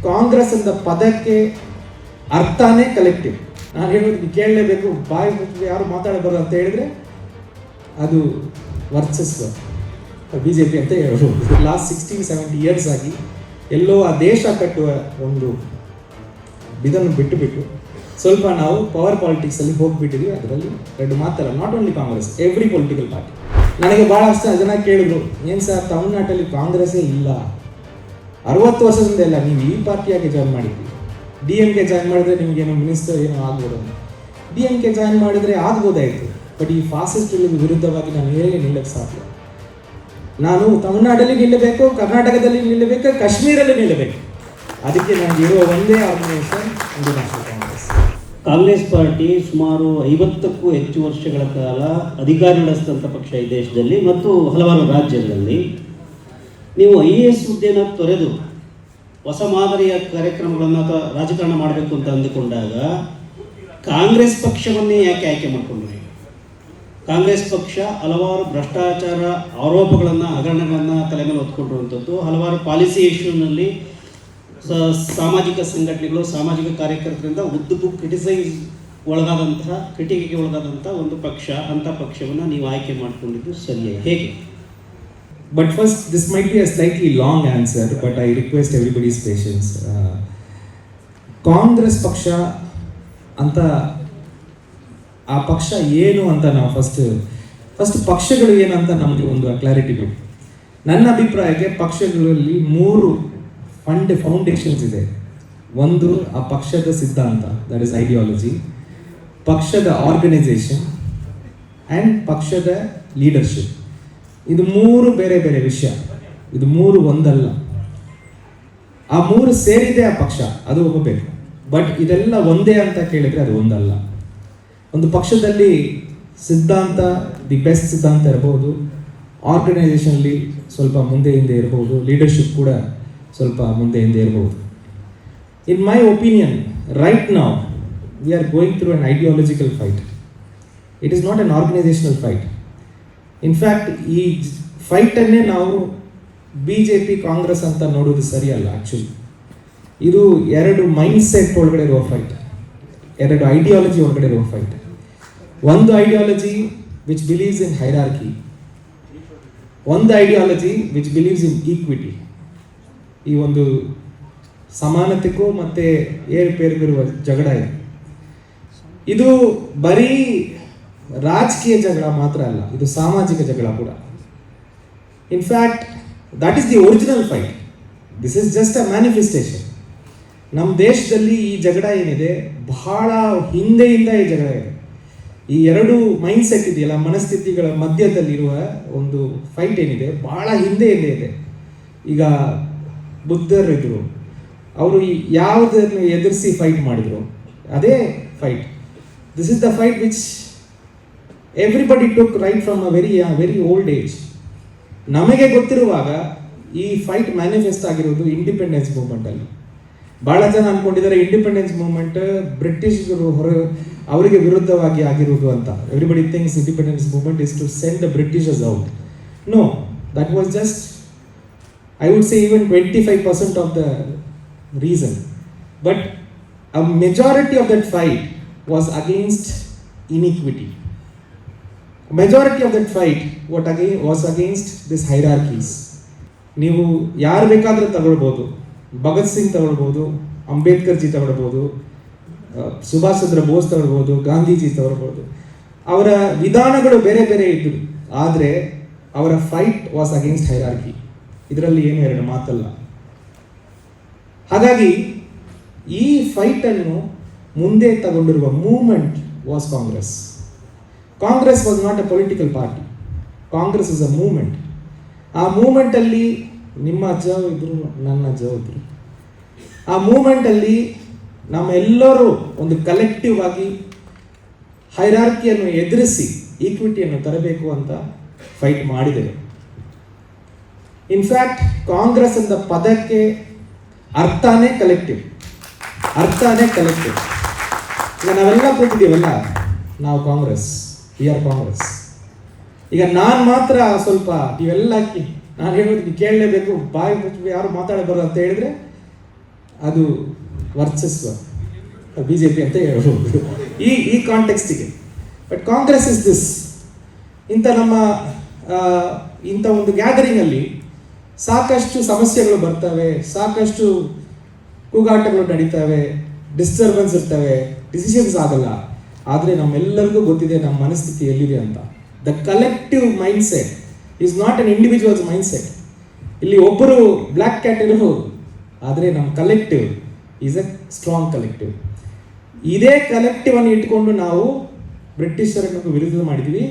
ಕಾಂಗ್ರೆಸ್ ಅಂತ ಪದಕ್ಕೆ ಅರ್ಥನೇ ಕಲೆಕ್ಟಿವ್. ನಾನು ಹೇಳೋದಕ್ಕೆ ಕೇಳಲೇಬೇಕು, ಬಾಯಿ ಮುಚ್ಚಿ ಯಾರು ಮಾತಾಡಬಾರ್ದು ಅಂತ ಹೇಳಿದ್ರೆ ಅದು ವರ್ಚಸ್ವ BJP ಅಂತ ಹೇಳ್ಬೋದು. ಲಾಸ್ಟ್ 60-70 ಇಯರ್ಸ್ ಆಗಿ ಎಲ್ಲೋ ಆ ದೇಶ ಕಟ್ಟುವ ಒಂದು ಇದನ್ನು ಬಿಟ್ಟು ಸ್ವಲ್ಪ ನಾವು ಪವರ್ ಪಾಲಿಟಿಕ್ಸಲ್ಲಿ ಹೋಗಿಬಿಟ್ಟಿದ್ವಿ. ಅದರಲ್ಲಿ ಎರಡು ಮಾತಲ್ಲ, not only Congress, every political party. ನನಗೆ ಭಾಳಷ್ಟು ಜನ ಕೇಳಿದ್ರು, ಏನು ಸರ್ ತಮಿಳ್ನಾಡಲ್ಲಿ ಕಾಂಗ್ರೆಸ್ಸೇ ಇಲ್ಲ, 60 ವರ್ಷದಿಂದ ಇಲ್ಲ, ನೀವು ಈ ಪಾರ್ಟಿಯಾಗಿ ಜಾಯ್ನ್ ಮಾಡಿದ್ವಿ. DMK ಜಾಯ್ನ್ ಮಾಡಿದ್ರೆ ನಿಮಗೇನು ಮಿನಿಸ್ಟರ್ ಏನೋ ಆಗ್ಬೋದು. DMK ಜಾಯ್ನ್ ಮಾಡಿದರೆ ಆಗ್ಬೋದಾಯಿತು, ಬಟ್ ಈ ಫಾಸಿಸ್ಟ್ ವಿರುದ್ಧವಾಗಿ ನಾನು ಹೇಗೆ ನಿಲ್ಲಕ್ಕೆ ಸಾಧ್ಯ? ನಾನು ತಮಿಳ್ನಾಡಲ್ಲಿ ನಿಲ್ಲಬೇಕು, ಕರ್ನಾಟಕದಲ್ಲಿ ನಿಲ್ಲಬೇಕು, ಕಾಶ್ಮೀರಲ್ಲಿ ನಿಲ್ಲಬೇಕು. ಅದಕ್ಕೆ ನನಗೆ ಇರುವ ಒಂದೇ organisation Indian National Congress. Congress party ಸುಮಾರು 50ಕ್ಕೂ ಹೆಚ್ಚು ವರ್ಷಗಳ ಕಾಲ ಅಧಿಕಾರ ನಡೆಸಿದಂಥ ಪಕ್ಷ ಈ ದೇಶದಲ್ಲಿ ಮತ್ತು ಹಲವಾರು ರಾಜ್ಯಗಳಲ್ಲಿ. ನೀವು IAS ಹುದ್ದೆಯನ್ನು ತೊರೆದು ಹೊಸ ಮಾದರಿಯ ಕಾರ್ಯಕ್ರಮಗಳನ್ನು ಅಥವಾ ರಾಜಕಾರಣ ಮಾಡಬೇಕು ಅಂತ ಅಂದುಕೊಂಡಾಗ ಕಾಂಗ್ರೆಸ್ ಪಕ್ಷವನ್ನೇ ಯಾಕೆ ಆಯ್ಕೆ ಮಾಡಿಕೊಂಡ್ರಿ? ಕಾಂಗ್ರೆಸ್ ಪಕ್ಷ ಹಲವಾರು ಭ್ರಷ್ಟಾಚಾರ ಆರೋಪಗಳನ್ನು, ಹಗರಣಗಳನ್ನು ತಲೆ ಮೇಲೆ ಹೊತ್ಕೊಂಡಿರುವಂಥದ್ದು, ಹಲವಾರು ಪಾಲಿಸಿ ಇಶ್ಯೂನಲ್ಲಿ ಸಾಮಾಜಿಕ ಸಂಘಟನೆಗಳು, ಸಾಮಾಜಿಕ ಕಾರ್ಯಕರ್ತರಿಂದ ಉದ್ದಕ್ಕೂ ಕ್ರಿಟಿಕೆಗೆ ಒಳಗಾದಂಥ ಒಂದು ಪಕ್ಷ. ಅಂಥ ಪಕ್ಷವನ್ನು ನೀವು ಆಯ್ಕೆ ಮಾಡಿಕೊಂಡಿದ್ದು ಸರಿಯೇ, ಹೇಗೆ? But first, this might be a slightly long answer, but I request everybody's patience. Congress ಪಕ್ಷ ಅಂತ ಆ ಪಕ್ಷ ಏನು ಅಂತ ನಾವು ಫಸ್ಟ್ ಪಕ್ಷಗಳು ಏನಂತ ನಮಗೆ ಒಂದು ಕ್ಲಾರಿಟಿ ಬೇಕು. ನನ್ನ ಅಭಿಪ್ರಾಯಕ್ಕೆ ಪಕ್ಷಗಳಲ್ಲಿ 3 ಫೌಂಡೇಶನ್ಸ್ ಇದೆ. ಒಂದು ಆ ಪಕ್ಷದ ಸಿದ್ಧಾಂತ, ದಟ್ ಇಸ್ ಐಡಿಯಾಲಜಿ, ಪಕ್ಷದ ಆರ್ಗನೈಸೇಷನ್ ಆ್ಯಂಡ್ ಪಕ್ಷದ ಲೀಡರ್ಶಿಪ್. ಇದು 3 ಬೇರೆ ಬೇರೆ ವಿಷಯ, ಇದು 3 ಒಂದಲ್ಲ. ಆ 3 ಸೇರಿದೆ ಆ ಪಕ್ಷ, ಅದು ಒಪ್ಪಬೇಕು. ಬಟ್ ಇದೆಲ್ಲ ಒಂದೇ ಅಂತ ಕೇಳಿದರೆ ಅದು ಒಂದಲ್ಲ. ಒಂದು ಪಕ್ಷದಲ್ಲಿ ಸಿದ್ಧಾಂತ, ದಿ ಬೆಸ್ಟ್ ಸಿದ್ಧಾಂತ ಇರಬಹುದು, ಆರ್ಗನೈಸೇಷನ್ಲಿ ಸ್ವಲ್ಪ ಮುಂದೆ ಹಿಂದೆ ಇರಬಹುದು, ಲೀಡರ್ಶಿಪ್ ಕೂಡ ಸ್ವಲ್ಪ ಮುಂದೆ ಹಿಂದೆ ಇರಬಹುದು. In my opinion, right now we are going through an ideological fight. It is not an organisational fight. In fact ಈ ಫೈಟನ್ನೇ ನಾವು BJP ಕಾಂಗ್ರೆಸ್ ಅಂತ ನೋಡೋದು ಸರಿಯಲ್ಲ. ಆ್ಯಕ್ಚುಲಿ ಇದು 2 ಮೈಂಡ್ ಸೆಟ್ ಒಳಗಡೆ ಇರುವ ಫೈಟ್, 2 ಐಡಿಯಾಲಜಿ ಒಳಗಡೆ ಇರುವ ಫೈಟ್. ಒಂದು ideology which believes in hierarchy, ಒಂದು ideology which believes in equity. ಈ ಒಂದು ಸಮಾನತೆಗೂ ಮತ್ತು ಏರುಪೇರಿಗಿರುವ ಜಗಳ ಇದೆ. ಇದು ಬರೀ ರಾಜಕೀಯ ಜಗಳ ಮಾತ್ರ ಅಲ್ಲ, ಇದು ಸಾಮಾಜಿಕ ಜಗಳ ಕೂಡ. In fact that is the original fight. This is just a manifestation. ನಮ್ಮ ದೇಶದಲ್ಲಿ ಈ ಜಗಳ ಏನಿದೆ, ಬಹಳ ಹಿಂದೆಯಿಂದ ಈ ಜಗಳ ಇದೆ. ಈ 2 ಮೈಂಡ್ ಸೆಟ್ ಇದೆಯಲ್ಲ, ಮನಸ್ಥಿತಿಗಳ ಮಧ್ಯದಲ್ಲಿರುವ ಒಂದು ಫೈಟ್ ಏನಿದೆ, ಬಹಳ ಹಿಂದೆಯಿಂದ ಇದೆ. ಈಗ ಬುದ್ಧರಿದ್ರು, ಅವರು ಯಾವುದನ್ನು ಎದುರಿಸಿ ಫೈಟ್ ಮಾಡಿದ್ರು, ಅದೇ fight. This is the fight which everybody took right from a very old age. ನಮಗೆ ಗೊತ್ತಿರುವಾಗ ಈ ಫೈಟ್ ಮ್ಯಾನಿಫೆಸ್ಟ್ ಆಗಿರೋದು ಇಂಡಿಪೆಂಡೆನ್ಸ್ ಮೂವ್ಮೆಂಟಲ್ಲಿ. ಭಾಳ ಜನ ಅಂದ್ಕೊಂಡಿದ್ದಾರೆ ಇಂಡಿಪೆಂಡೆನ್ಸ್ ಮೂವ್ಮೆಂಟ್ ಬ್ರಿಟಿಷರು ಅವರಿಗೆ ವಿರುದ್ಧವಾಗಿ ಆಗಿರೋದು ಅಂತ. Everybody thinks independence movement is to send the Britishers out. No, that was just, I would say even 25% of the reason. But a majority of that fight was against inequity. A majority of that fight was against this hierarchies. ನೀವು ಯಾರು ಬೇಕಾದರೂ ತಗೊಳ್ಬೋದು, ಭಗತ್ ಸಿಂಗ್ ತಗೊಳ್ಬೋದು, Ambedkar G ತಗೊಳ್ಬೋದು, ಸುಭಾಷ್ ಚಂದ್ರ ಬೋಸ್ ತಗೊಳ್ಬೋದು, ಗಾಂಧೀಜಿ ತಗೊಳ್ಬೋದು. ಅವರ ವಿಧಾನಗಳು ಬೇರೆ ಬೇರೆ ಇದ್ದರು, ಆದರೆ ಅವರ ಫೈಟ್ ವಾಸ್ ಅಗೇನ್ಸ್ಟ್ ಹೈರಾರ್ಕಿ. ಇದರಲ್ಲಿ ಏನು 2 ಮಾತಲ್ಲ. ಹಾಗಾಗಿ ಈ ಫೈಟನ್ನು ಮುಂದೆ ತಗೊಂಡಿರುವ movement was Congress. Congress was not a political party, Congress is a movement. ಆ ಮೂವ್ಮೆಂಟಲ್ಲಿ ನಿಮ್ಮ ಅಜ್ಜ ಇದ್ರು, ನನ್ನ ಅಜ್ಜ ಇದ್ರು. ಆ ಮೂವ್ಮೆಂಟಲ್ಲಿ ನಮ್ಮೆಲ್ಲರೂ ಒಂದು ಕಲೆಕ್ಟಿವ್ ಆಗಿ ಹೈರಾರ್ಕಿಯನ್ನು ಎದುರಿಸಿ ಈಕ್ವಿಟಿಯನ್ನು ತರಬೇಕು ಅಂತ ಫೈಟ್ ಮಾಡಿದ್ದೇವೆ. ಇನ್ಫ್ಯಾಕ್ಟ್ ಕಾಂಗ್ರೆಸ್ ಅಂತ ಪದಕ್ಕೆ ಅರ್ಥನೇ ಕಲೆಕ್ಟಿವ್. ಈಗ ನಾವೆಲ್ಲ ಕೂತಿದ್ದೀವಲ್ಲ, ನಾವು ಕಾಂಗ್ರೆಸ್, ವಿ ಆರ್ ಕಾಂಗ್ರೆಸ್. ಈಗ ನಾನು ಮಾತ್ರ ಸ್ವಲ್ಪ ಇವೆಲ್ಲ ನಾನು ಹೇಳೋದಕ್ಕೆ ಕೇಳಲೇಬೇಕು, ಬಾಯಿ ಮುಚ್ಚಿ ಯಾರು ಮಾತಾಡಬಾರ್ದು ಅಂತ ಹೇಳಿದ್ರೆ ಅದು ವರ್ಚಸ್ವ, BJP ಅಂತ ಹೇಳ್ಬೋದು ಈ ಕಾಂಟೆಕ್ಸ್ಟಿಗೆ. But Congress is this. ಇಂಥ ಒಂದು ಗ್ಯಾದರಿಂಗಲ್ಲಿ ಸಾಕಷ್ಟು ಸಮಸ್ಯೆಗಳು ಬರ್ತವೆ, ಸಾಕಷ್ಟು ಕೂಗಾಟಗಳು ನಡೀತವೆ, ಡಿಸ್ಟರ್ಬೆನ್ಸ್ ಇರ್ತವೆ, ಡಿಸಿಷನ್ಸ್ ಆಗಲ್ಲ. ಆದರೆ ನಮ್ಮೆಲ್ಲರಿಗೂ ಗೊತ್ತಿದೆ ನಮ್ಮ ಮನಸ್ಥಿತಿ ಎಲ್ಲಿದೆ ಅಂತ. The collective mind set is not an individuals mind set. ಇಲ್ಲಿ ಒಬ್ಬರು ಬ್ಲ್ಯಾಕ್ ಕ್ಯಾಟ್ ಇರಬಹುದು, ಆದರೆ ನಮ್ಮ collective is A strong collective. ಇದೇ ಕಲೆಕ್ಟಿವ್ ಅನ್ನು ಇಟ್ಕೊಂಡು ನಾವು ಬ್ರಿಟಿಷರನ್ನು ವಿರುದ್ಧ ಮಾಡಿದ್ವಿ.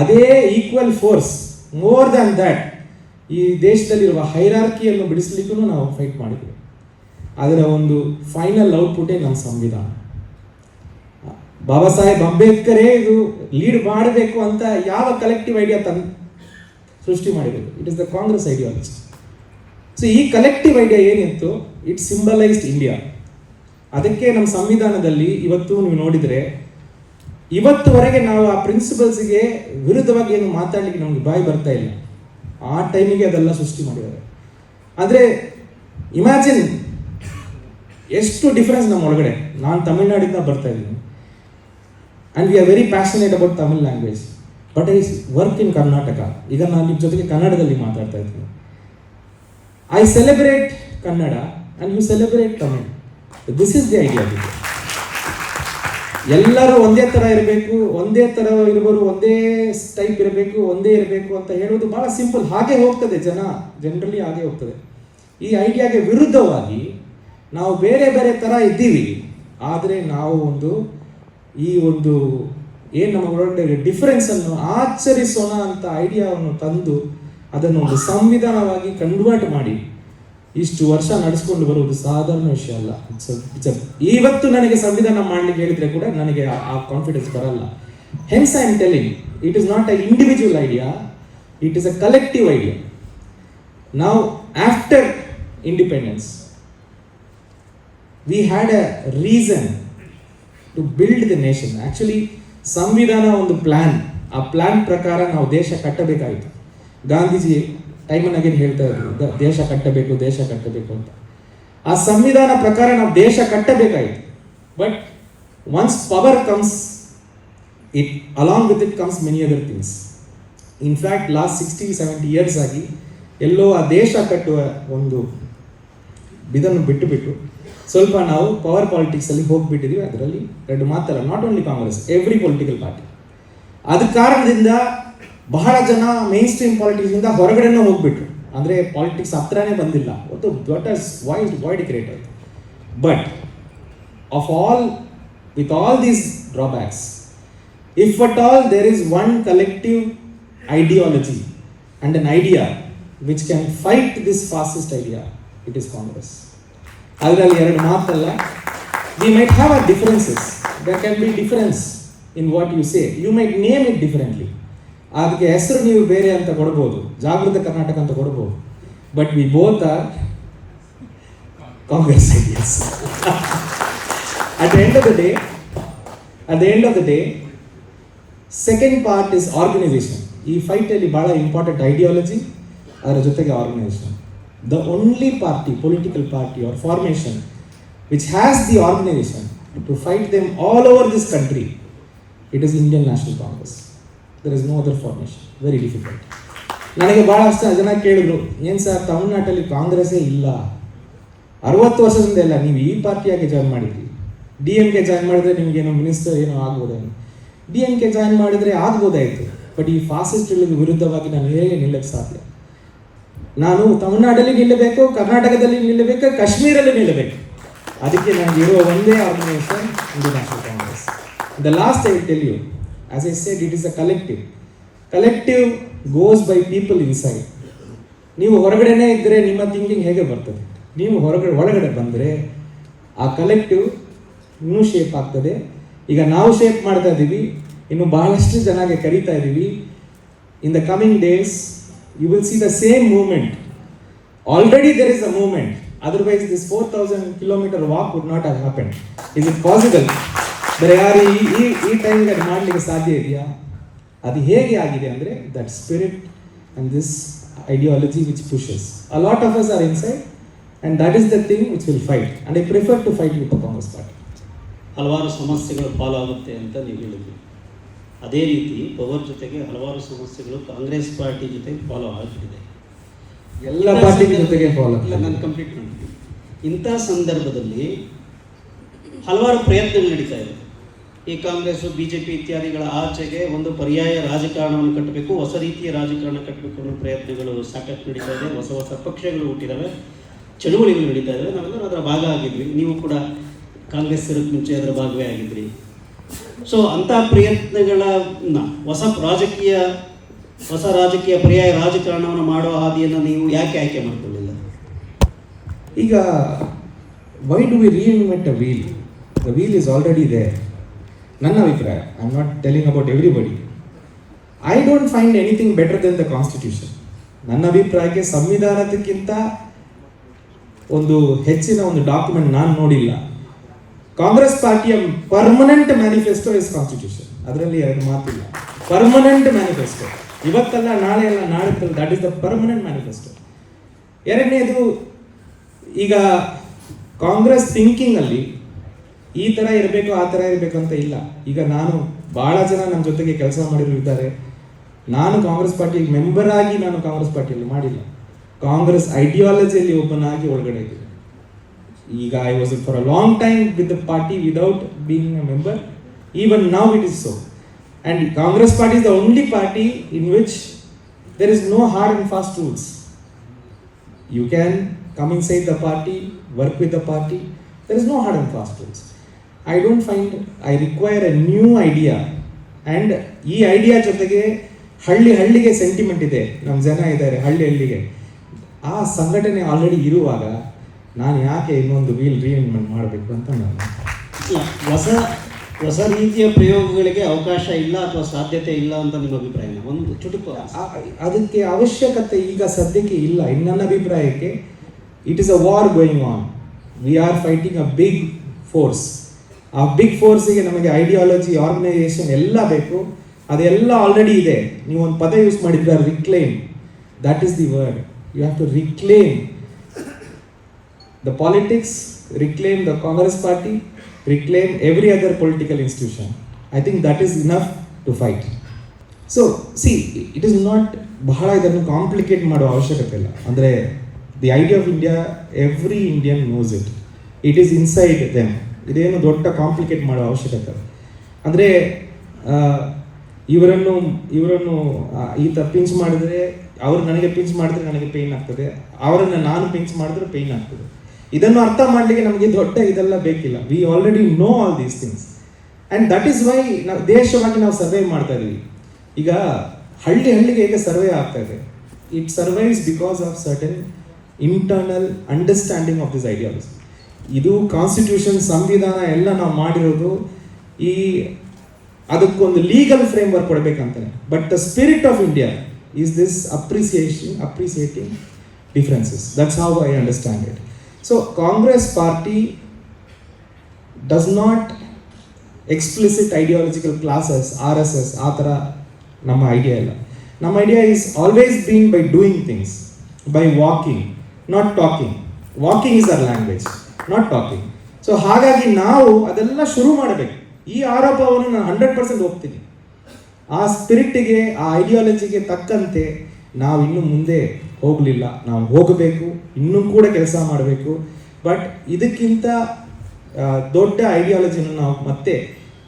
ಅದೇ equal force, more than that, ಈ ದೇಶದಲ್ಲಿರುವ ಹೈರಾರ್ಕಿಯನ್ನು ಬಿಡಿಸ್ಲಿಕ್ಕೂ ನಾವು ಫೈಟ್ ಮಾಡಿದ್ವಿ. ಅದರ ಒಂದು ಫೈನಲ್ ಔಟ್ಪುಟೇ ನಮ್ಮ ಸಂವಿಧಾನ. ಬಾಬಾ ಸಾಹೇಬ್ ಅಂಬೇಡ್ಕರೇ ಇದು ಲೀಡ್ ಮಾಡಬೇಕು ಅಂತ ಯಾವ ಕಲೆಕ್ಟಿವ್ ಐಡಿಯಾ ಸೃಷ್ಟಿ ಮಾಡಿರೋದು? It is the Congress ideology. So ಈ ಕಲೆಕ್ಟಿವ್ ಐಡಿಯಾ ಏನಿತ್ತು, ಇಟ್ ಸಿಂಬಲೈಸ್ಡ್ ಇಂಡಿಯಾ. ಅದಕ್ಕೆ ನಮ್ಮ ಸಂವಿಧಾನದಲ್ಲಿ ಇವತ್ತು ನೀವು ನೋಡಿದರೆ, ಇವತ್ತುವರೆಗೆ ನಾವು ಆ ಪ್ರಿನ್ಸಿಪಲ್ಸ್ಗೆ ವಿರುದ್ಧವಾಗಿ ಏನು ಮಾತಾಡಲಿಕ್ಕೆ ನಮ್ಗೆ ಬಾಯಿ ಬರ್ತಾ ಇಲ್ಲ. ಆ ಟೈಮಿಗೆ ಅದೆಲ್ಲ ಸೃಷ್ಟಿ ಮಾಡಿದ್ದಾರೆ. ಆದರೆ ಇಮ್ಯಾಜಿನ್ ಎಷ್ಟು ಡಿಫರೆನ್ಸ್ ನಮ್ಮ ಒಳಗಡೆ. ನಾನು ತಮಿಳ್ನಾಡಿಂದ ಬರ್ತಾ ಇದ್ದೀನಿ, and we are very passionate about Tamil language, but I work in Karnataka. ಈಗ ನಾನು ನಿಮ್ಮ ಜೊತೆಗೆ ಕನ್ನಡದಲ್ಲಿ ಮಾತಾಡ್ತಾ ಇದ್ದೀನಿ. I celebrate Kannada and you celebrate Tamil. This is the idea. ಎಲ್ಲರೂ ಒಂದೇ ಥರ ಇರಬೇಕು, ಒಂದೇ ಥರ ಇರುವರು, ಒಂದೇ ಟೈಪ್ ಇರಬೇಕು, ಒಂದೇ ಇರಬೇಕು ಅಂತ ಹೇಳೋದು ಭಾಳ ಸಿಂಪಲ್. ಹಾಗೆ ಹೋಗ್ತದೆ, ಜನರಲಿ ಹಾಗೆ ಹೋಗ್ತದೆ. ಈ ಐಡಿಯಾಗೆ ವಿರುದ್ಧವಾಗಿ ನಾವು ಬೇರೆ ಬೇರೆ ಥರ ಇದ್ದೀವಿ, ಆದರೆ ನಾವು ಈ ಒಂದು ಏನು ನಮ್ಮ ಒಳಗಡೆ ಡಿಫರೆನ್ಸನ್ನು ಆಚರಿಸೋಣ ಅಂತ ಐಡಿಯಾವನ್ನು ತಂದು ಅದನ್ನು ಒಂದು ಸಂವಿಧಾನವಾಗಿ ಕನ್ವರ್ಟ್ ಮಾಡಿ ಇಷ್ಟು ವರ್ಷ ನಡೆಸ್ಕೊಂಡು ಬರುವುದು ಸಾಧಾರಣ ವಿಷಯ ಅಲ್ಲ. ಇವತ್ತು ನನಗೆ ಸಂವಿಧಾನ ಮಾಡಲಿಕ್ಕೆ ಹೇಳಿದ್ರೆ ಕೂಡ ನನಗೆ ಆ ಕಾನ್ಫಿಡೆನ್ಸ್ ಬರಲ್ಲ. Hence I am telling, it is not a individual idea, it is a collective idea. ನಾವು after independence we had a reason to build the nation. Actually ಸಂವಿಧಾನ ಒಂದು ಪ್ಲ್ಯಾನ್. ಆ ಪ್ಲ್ಯಾನ್ ಪ್ರಕಾರ ನಾವು ದೇಶ ಕಟ್ಟಬೇಕಾಯಿತು. ಗಾಂಧೀಜಿ ಟೈಮ್ ಅಂಡ್ ಅಗೇನ್ ಹೇಳ್ತಾ ಇದ್ರು, ದೇಶ ಕಟ್ಟಬೇಕು, ದೇಶ ಕಟ್ಟಬೇಕು ಅಂತ. ಆ ಸಂವಿಧಾನ ಪ್ರಕಾರ ನಾವು ದೇಶ ಕಟ್ಟಬೇಕಾಯಿತು. But once power comes, it along with it comes many other things. In fact last 60-70 years ಆಗಿ ಎಲ್ಲೋ ಆ ದೇಶ ಕಟ್ಟುವ ಒಂದು ಇದನ್ನು ಬಿಟ್ಟು ಸ್ವಲ್ಪ ನಾವು ಪವರ್ ಪಾಲಿಟಿಕ್ಸಲ್ಲಿ ಹೋಗಿಬಿಟ್ಟಿದ್ವಿ. ಅದರಲ್ಲಿ ಎರಡು ಮಾತಲ್ಲ, not only Congress, every political party. ಅದ ಕಾರಣದಿಂದ ಬಹಳ ಜನ ಮೇನ್ ಸ್ಟ್ರೀಮ್ ಪಾಲಿಟಿಕ್ಸಿಂದ ಹೊರಗಡೆನೂ ಹೋಗ್ಬಿಟ್ರು. ಅಂದರೆ ಪಾಲಿಟಿಕ್ಸ್ ಹತ್ರನೇ ಬಂದಿಲ್ಲ. ಒಂದು ದೊಡ್ಡ ವಾಯ್ಡ್ ಕ್ರಿಯೇಟ್ ಆಯಿತು. But with all these drawbacks, if at all there is one collective ideology and an idea which can fight this fascist idea, it is Congress. ಅದರಲ್ಲಿ ಎರಡು ಮಾತಲ್ಲ. We might have a differences, there can be difference in what you say, you might name it differently. ಅದಕ್ಕೆ ಹೆಸರು ನೀವು ಬೇರೆ ಅಂತ ಕೊಡ್ಬೋದು, ಜಾಗೃತ ಕರ್ನಾಟಕ ಅಂತ ಕೊಡ್ಬೋದು. But we both are Congress ideas. At the end of the day second part is organisation. ಈ ಫೈಟಲ್ಲಿ ಭಾಳ ಇಂಪಾರ್ಟೆಂಟ್ ಐಡಿಯಾಲಜಿ, ಅದರ ಜೊತೆಗೆ organisation. The only party, political party or formation which has the organization to fight them all over this country, it is Indian National Congress. There is no other formation. Very difficult. ನನಗೆ ಭಾಳಷ್ಟು ಜನ ಕೇಳಿದ್ರು, ಏನು sir ತಮಿಳ್ನಾಡಲ್ಲಿ ಕಾಂಗ್ರೆಸ್ಸೇ ಇಲ್ಲ, 60 ವರ್ಷದಿಂದ ಇಲ್ಲ, ನೀವು ಈ ಪಾರ್ಟಿಯಾಗೆ ಜಾಯ್ನ್ ಮಾಡಿದ್ರಿ. DMK ಜಾಯ್ನ್ ಮಾಡಿದ್ರೆ ನಿಮಗೇನೋ ಮಿನಿಸ್ಟರ್ ಏನೋ ಆಗ್ಬೋದೇನೋ. DMK ಜಾಯ್ನ್ ಮಾಡಿದರೆ ಆಗ್ಬೋದಾಯಿತು, ಬಟ್ ಈ ಫಾಸಿಸ್ಟ್ಗಳಿಗೆ ವಿರುದ್ಧವಾಗಿ ನಾನು ಹೇಗೆ ನಿಲ್ಲಕ್ಕೆ ಸಾಧ್ಯ? ನಾನು ತಮಿಳ್ನಾಡಲ್ಲಿ ನಿಲ್ಲಬೇಕು, ಕರ್ನಾಟಕದಲ್ಲಿ ನಿಲ್ಲಬೇಕು, ಕಾಶ್ಮೀರಲ್ಲಿ ನಿಲ್ಲಬೇಕು. ಅದಕ್ಕೆ ನನಗೆ ಇರುವ ಒಂದೇ organisation Indian National Congress. The last I will tell you, as I said, it is a collective. Collective goes by people inside. ನೀವು ಹೊರಗಡೆನೇ ಇದ್ದರೆ ನಿಮ್ಮ ಥಿಂಕಿಂಗ್ ಹೇಗೆ ಬರ್ತದೆ? ನೀವು ಒಳಗಡೆ ಬಂದರೆ ಆ ಕಲೆಕ್ಟಿವ್ ಇನ್ನೂ ಶೇಪ್ ಆಗ್ತದೆ. ಈಗ ನಾವು ಶೇಪ್ ಮಾಡ್ತಾ ಇದ್ದೀವಿ, ಇನ್ನು ಬಹಳಷ್ಟು ಜನಗೆ ಕರೀತಾ ಇದ್ದೀವಿ. In the coming days you will see the same movement. Already there is a movement. Otherwise this 4,000 kilometer walk would not have happened. Is it possible? ಬೇರೆ ಯಾರು ಈ ಟೈಮ್ಗೆ ಅದು ಮಾಡಲಿಕ್ಕೆ ಸಾಧ್ಯ ಇದೆಯಾ? ಅದು ಹೇಗೆ ಆಗಿದೆ ಅಂದರೆ that spirit and this ideology which pushes. A lot of us are inside, and that is the thing which will fight, and I prefer to fight with the Congress party. ಹಲವಾರು ಸಮಸ್ಯೆಗಳು ಫಾಲೋ ಆಗುತ್ತೆ ಅಂತ ನೀವು ಹೇಳಿದ್ರಿ. ಅದೇ ರೀತಿ power ಜೊತೆಗೆ ಹಲವಾರು ಸಮಸ್ಯೆಗಳು ಕಾಂಗ್ರೆಸ್ ಪಾರ್ಟಿ ಜೊತೆಗೆ ಫಾಲೋ ಆಗ್ತಿದೆ. ಎಲ್ಲ ಪಾರ್ಟಿ ಜೊತೆಗೆ ಫಾಲೋ ಇಲ್ಲ, ನಾನು ಕಂಪ್ಲೀಟ್ ಮಾಡ್ತೀನಿ. ಇಂಥ ಸಂದರ್ಭದಲ್ಲಿ ಹಲವಾರು ಪ್ರಯತ್ನಗಳು ನಡೀತಾ ಇದೆ. ಈ ಕಾಂಗ್ರೆಸ್ಸು BJP ಇತ್ಯಾದಿಗಳ ಆಚೆಗೆ ಒಂದು ಪರ್ಯಾಯ ರಾಜಕಾರಣವನ್ನು ಕಟ್ಟಬೇಕು, ಹೊಸ ರೀತಿಯ ರಾಜಕಾರಣ ಕಟ್ಟಬೇಕು ಅನ್ನೋ ಪ್ರಯತ್ನಗಳು ಸಾಕಷ್ಟು ನಡೀತಾ ಇದೆ. ಹೊಸ ಹೊಸ ಪಕ್ಷಗಳು ಹುಟ್ಟಿದ್ದಾವೆ, ಚಳುವಳಿಗಳು ನಡೀತಾ ಇದ್ದಾವೆ. ನಾವೆಲ್ಲರೂ ಅದರ ಭಾಗ ಆಗಿದ್ವಿ. ನೀವು ಕೂಡ ಕಾಂಗ್ರೆಸ್ ಸೇರೋಕ್ಕೆ ಮುಂಚೆ ಅದರ ಭಾಗವೇ ಆಗಿದ್ರಿ. ಸೊ ಅಂಥ ಪ್ರಯತ್ನಗಳನ್ನ ಹೊಸ ರಾಜಕೀಯ ಪರ್ಯಾಯ ರಾಜಕಾರಣವನ್ನು ಮಾಡೋ ಹಾದಿಯನ್ನು ನೀವು ಯಾಕೆ ಆಯ್ಕೆ ಮಾಡ್ಕೊಳ್ಳಿಲ್ಲ? ಈಗ why do we reinvent a wheel? The wheel is already there. ನನ್ನ ಅಭಿಪ್ರಾಯ, I am not telling about everybody. I don't find anything better then the constitution. ನನ್ನ ಅಭಿಪ್ರಾಯಕ್ಕೆ ಸಂವಿಧಾನದಕ್ಕಿಂತ ಒಂದು ಹೆಚ್ಚಿನ ಒಂದು ಡಾಕ್ಯುಮೆಂಟ್ ನಾನು ನೋಡಿಲ್ಲ. ಕಾಂಗ್ರೆಸ್ ಪಾರ್ಟಿಯ ಪರ್ಮನೆಂಟ್ ಮ್ಯಾನಿಫೆಸ್ಟೋ ಇಸ್ ಕಾನ್ಸ್ಟಿಟ್ಯೂಷನ್. ಅದರಲ್ಲಿ ಎರಡು ಮಾತಿಲ್ಲ. ಪರ್ಮನೆಂಟ್ ಮ್ಯಾನಿಫೆಸ್ಟೋ, ಇವತ್ತಲ್ಲ ನಾಳೆ ಅಲ್ಲ ನಾಳೆ, that is the permanent manifesto. ಎರಡನೇದು, ಈಗ ಕಾಂಗ್ರೆಸ್ ಥಿಂಕಿಂಗ್ ಅಲ್ಲಿ ಈ ಥರ ಇರಬೇಕು ಆ ಥರ ಇರಬೇಕು ಅಂತ ಇಲ್ಲ. ಈಗ ನಾನು ಭಾಳ ಜನ ನನ್ನ ಜೊತೆಗೆ ಕೆಲಸ ಮಾಡಿರೋ ಇದ್ದಾರೆ. ನಾನು ಕಾಂಗ್ರೆಸ್ ಪಾರ್ಟಿ ಮೆಂಬರ್ ಆಗಿ ನಾನು ಕಾಂಗ್ರೆಸ್ ಪಾರ್ಟಿಯಲ್ಲಿ ಮಾಡಿಲ್ಲ. ಕಾಂಗ್ರೆಸ್ ಐಡಿಯಾಲಜಿಯಲ್ಲಿ ಒಬ್ಬನಾಗಿ ಒಳಗಡೆ ಇದ್ದೀನಿ. ಈಗ I was for a long time with the party without being a member. Even now it is so. And Congress party is the only party in which there is no hard and fast rules. You can come inside the party, work with the party. There is no hard and fast rules. I don't find I require a new idea. And ಈ idea ಜೊತೆಗೆ ಹಳ್ಳಿಗೆ sentiment ಇದೆ, ನಮ್ಮ ಜನ ಇದ್ದಾರೆ ಹಳ್ಳಿಗೆ. ಆ ಸಂಘಟನೆ ಆಲ್ರೆಡಿ ಇರುವಾಗ ನಾನು ಯಾಕೆ ಇನ್ನೊಂದು ವೀಲ್ ರೀಇನ್ವೆಂಟ್ ಮಾಡಬೇಕು ಅಂತ ನಾನು ಹೊಸ ರೀತಿಯ ಪ್ರಯೋಗಗಳಿಗೆ ಅವಕಾಶ ಇಲ್ಲ ಅಥವಾ ಸಾಧ್ಯತೆ ಇಲ್ಲ ಅಂತ ನಿಮ್ಮ ಅಭಿಪ್ರಾಯ? ಒಂದು ಚುಟುಕು ಅದಕ್ಕೆ ಅವಶ್ಯಕತೆ ಈಗ ಸದ್ಯಕ್ಕೆ ಇಲ್ಲ. ಇನ್ನು ನನ್ನ ಅಭಿಪ್ರಾಯಕ್ಕೆ it is a war going on. We are fighting a big force. ಆ ಬಿಗ್ ಫೋರ್ಸಿಗೆ ನಮಗೆ ಐಡಿಯಾಲಜಿ, ಆರ್ಗನೈಸೇಷನ್ ಎಲ್ಲ ಬೇಕು. ಅದೆಲ್ಲ ಆಲ್ರೆಡಿ ಇದೆ. ನೀವು ಒಂದು ಪದ ಯೂಸ್ ಮಾಡಿದ್ರೆ reclaim, that is the word. You have to reclaim the politics, reclaim the Congress party, reclaim every other political institution. I think that is enough to fight. So see, it is not ಬಹಳ ಇದನ್ನು complicate ಮಾಡುವ ಅವಶ್ಯಕತೆ ಇಲ್ಲ. ಅಂದರೆ the idea of India, every Indian knows it. It is inside them. ಇದೇನು ದೊಡ್ಡ complicate ಮಾಡುವ ಅವಶ್ಯಕತೆ. ಅಂದರೆ ಇವರನ್ನು ಈ ಥರ ಪಿಂಚ್ ಮಾಡಿದ್ರೆ, ಅವ್ರು ನನಗೆ ಪಿಂಚ್ ಮಾಡಿದ್ರೆ ನನಗೆ ಪೇಯ್ನ್ ಆಗ್ತದೆ, ಅವರನ್ನು ನಾನು ಪಿಂಚ್ ಮಾಡಿದ್ರೆ ಪೇಯ್ನ್ ಆಗ್ತದೆ. ಇದನ್ನು ಅರ್ಥ ಮಾಡಲಿಕ್ಕೆ ನಮಗೆ ದೊಡ್ಡ ಇದೆಲ್ಲ ಬೇಕಿಲ್ಲ. We already know all these things. And that is why ನಾವು ದೇಶವಾಗಿ ನಾವು ಸರ್ವೈವ್ ಮಾಡ್ತಾ ಇದ್ದೀವಿ. ಈಗ ಹಳ್ಳಿಗೆ ಹೇಗೆ ಸರ್ವೈವ್ ಆಗ್ತಾ ಇದೆ? It survives because of certain internal understanding of this ideology. ಇದು ಕಾನ್ಸ್ಟಿಟ್ಯೂಷನ್, ಸಂವಿಧಾನ ಎಲ್ಲ ನಾವು ಮಾಡಿರೋದು ಅದಕ್ಕೊಂದು ಲೀಗಲ್ ಫ್ರೇಮ್ ವರ್ಕ್ ಕೊಡಬೇಕಂತಾನೆ. But the spirit of India is this appreciating differences. That's how I understand it. So Congress party does not explicit ideological classes, RSS, ಆ ಥರ ನಮ್ಮ ಐಡಿಯಾ ಇಲ್ಲ. ನಮ್ಮ idea is always been by doing things, by walking, not talking. Walking is our language, not talking. So ಹಾಗಾಗಿ ನಾವು ಅದೆಲ್ಲ ಶುರು ಮಾಡಬೇಕು. ಈ ಆರೋಪವನ್ನು ನಾನು 100% ಒಪ್ತೀನಿ. ಆ ಸ್ಪಿರಿಟ್ಗೆ, ಆ ಐಡಿಯಾಲಜಿಗೆ ತಕ್ಕಂತೆ ನಾವು ಇನ್ನು ಮುಂದೆ ಹೋಗಲಿಲ್ಲ. ನಾವು ಹೋಗಬೇಕು, ಇನ್ನೂ ಕೂಡ ಕೆಲಸ ಮಾಡಬೇಕು. ಬಟ್ ಇದಕ್ಕಿಂತ ದೊಡ್ಡ ಐಡಿಯಾಲಜಿನ ನಾವು ಮತ್ತೆ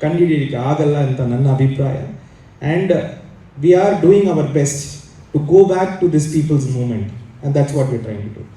ಕಂಡುಹಿಡಿಯಲಿಕ್ಕೆ ಆಗಲ್ಲ ಅಂತ ನನ್ನ ಅಭಿಪ್ರಾಯ. And we are doing our best to go back to this people's movement, and that's what we trying to do.